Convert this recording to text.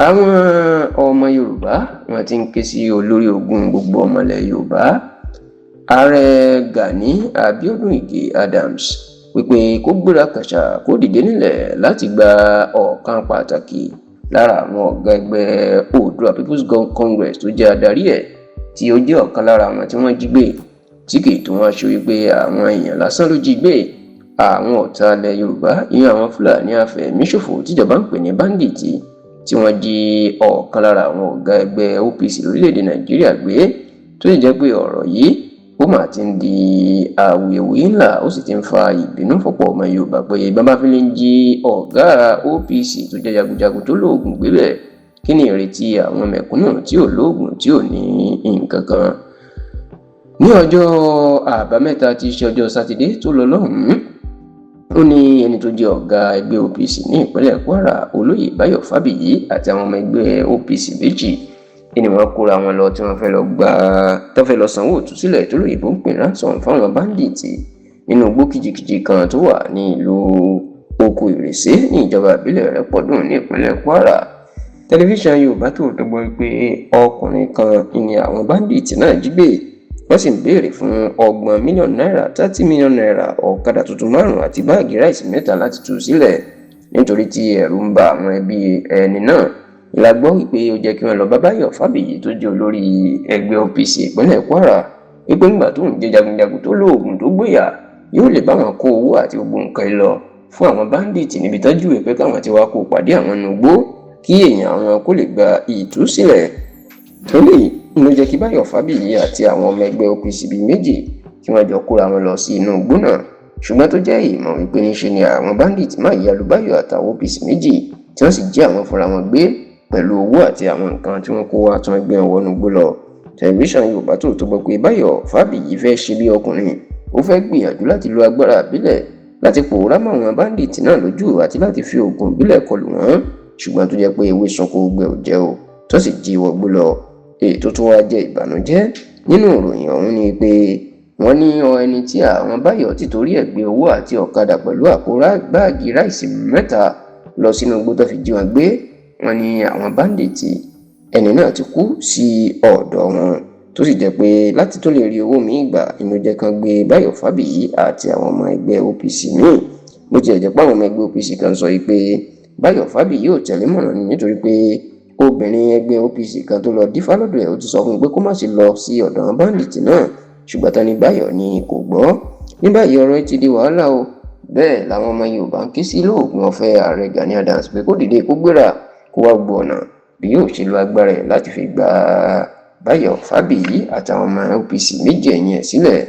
Àwọn ọmọ Yorùbá wọ́n ti ń ké sí olórí ogun gbogbo ọmọ ilẹ̀ Yorùbá Ààrẹ Gani Abiodun Ige Adams wípé kó gbéra kàṣà kó dìde nílẹ̀ láti gba ọ̀kan pàtàkì lára àwọn ọ̀gá ẹgbẹ́ Oòduà People's Congress tó jẹ́ adarí ẹ̀ tí ó jẹ́ ọ̀kan lára àwọn tí wọ́n jí gbé tí kì í tún wá ṣe wípé àwọn èèyàn lásán ló jí gbé àwọn ọ̀tá ilẹ̀ Yorùbá ìyẹn àwọn Fúlàní afẹ̀míṣòfò tíjọba ń pè ní báńdíìtì tí wọ́n jí ọ̀kan lára àwọn ọ̀gá ẹgbẹ́ OPC lórílẹ̀‐èdè Nàìjíríà gbé tó sì jẹ́ pé ọ̀rọ̀ yìí ó mà ti ń di awuyewuye ńlá ó sì ti ń fa ìbínú fọ́pọ̀ ọmọ Yorùbá pé bàbá fi lè jí ọ̀gá OPC tó jẹ́ jagunjagun tó lóògùn gbé bẹ̀ kí ni ìrètí àwọn mẹ̀kúnnù tí ò lóògùn tí ò ní nǹkan kan. Ní ọjọ́ àbámẹ́ta tí í ṣe ọjọ́ sátidé tó lọ lọ́hùn-ún ó ní ẹni tó jẹ́ ọ̀gá ẹgbẹ́ OPC ní ìpínlẹ̀ Kwara olóyè Báyọ̀ Fábíyì àti àwọn ọmọ ẹgbẹ́ OPC méjì ni wọ́n kóra wọn lọ tí wọ́n fẹ́ lọ sanwó ìtúsílẹ̀ tó lóyìnbó ń pè ransom fáwọn báńdíìtì nínú igbó kìjìkìjì kan tó wà ní ìlú Oko Ìrèsé ní ìjọba ìbílẹ̀ Rẹ́pọ̀dùn ní ìpínlẹ̀ Kwara. Tẹlifíṣàn Yorùbá Tòótọ́ gbọ́ pé ọkùnrin kan ni àwọn báńdíìtì náà jí gbé wọ́n sì ń béèrè fún $30 million $30 million ọ̀kadà tuntun 5 àti báàgì ráìsì 3 láti tú sílẹ̀ nítorí tí ẹ̀rù ń ba àwọn ẹbí ẹni náà. La gbọ́ wípé ó jẹ́ kí wọ́n lọ bá Báyọ̀ Fábíyì tó jẹ́ olórí ẹgbẹ́ OPC ìpínlẹ̀ Kwara wípé ńgbà tó ń jẹ́ jagunjagun tó lóògùn tó gbéyà yóò lè bá wọn kó owó àti gbogbo nǹkan lọ fún àwọn báńdíìtì níbi tọ́jú ìpè káwọn ti wá kó pàdé àwọn nugbó kí èèyàn àwọn kó lè gba ìtúsílẹ̀. Ló jẹ́ kí Báyọ̀ Fábíyì àti àwọn ọmọ ẹgbẹ́ OPC bíi méjì kí wọ́n jọ kóra wọn lọ sí inú igbó náà ṣùgbọ́n tó jẹ́ ìmọ̀ wípé níṣe ni àwọn báńdíìtì máa yà lu Báyọ̀ àtàwọn OPC méjì tí wọ́n sì jí àwọn fúnra wọn gbé pẹ̀lú owó àti àwọn nǹkan tí wọ́n kó wá tí wọ́n gbé wọn wọnú igbó lọ. Tẹlifíṣàn Yorùbá Tòótọ́ gbọ́ pé Báyọ̀ Fábíyì fẹ́ ṣe bí ọkùnrin ó fẹ́ gbìyànjú láti lo agbára ìbílẹ̀ láti pòórá mọ́ àwọn báńdíìtì náà lójú àti láti fi oògùn ìbílẹ̀ kọlù wọ́n ṣùgbọ́n tó jẹ́ pé ewé sanko gbẹ ò jẹ́ o tó sì jí wọgbó lọ. Ètò tó wá jẹ́ ìbànújẹ́ nínú ìròyìn ọ̀hún ni pé wọ́n ní ẹni tí àwọn Báyọ̀ ti torí ẹ̀ gbé owó àti ọ̀kadà pẹ̀lú àpò báàgì ráìsì 3 lọ sínú igbó tó fi jí wọn gbé wọ́n ní àwọn báńdíìtì ẹni náà ti kú sí ọ̀dọ̀ wọn tó sì jẹ́ pé láti tó lè rí owó míì gbà inú jẹ́ kan gbé Báyọ̀ Fábíyì àti àwọn ọmọ ẹgbẹ́ OPC míì bó tilẹ̀ jẹ́ pé àwọn ọmọ ẹgbẹ́ OPC kan sọ pé Báyọ̀ Fábíyì ò tẹ̀lé mọ̀ràn nítorí pé obìnrin ẹgbẹ́ OPC kan tó lọ dífá lọ́dọ̀ ẹ̀ ó ti sọ fún un pé kó má ṣe lọ sí ọ̀dọ̀ àwọn báńdíìtì náà ṣùgbọ́n tani Báyọ̀ ni kò gbọ́. Ní báyìí ọ̀rọ̀ ti di wàhálà o bẹ́ẹ̀ làwọn ọmọ Yorùbá ń ké sí lóògùn ọ̀fẹ́ Ààrẹ Gani Adams pé kó dìde kó gbéra kó wá gbọ́ ọ̀nà bí yóò ṣe lo agbára ẹ̀ láti fi gba Báyọ̀ Fábíyì àtàwọn ọmọ OPC méjì ẹ̀yìn ẹ̀ sílẹ̀.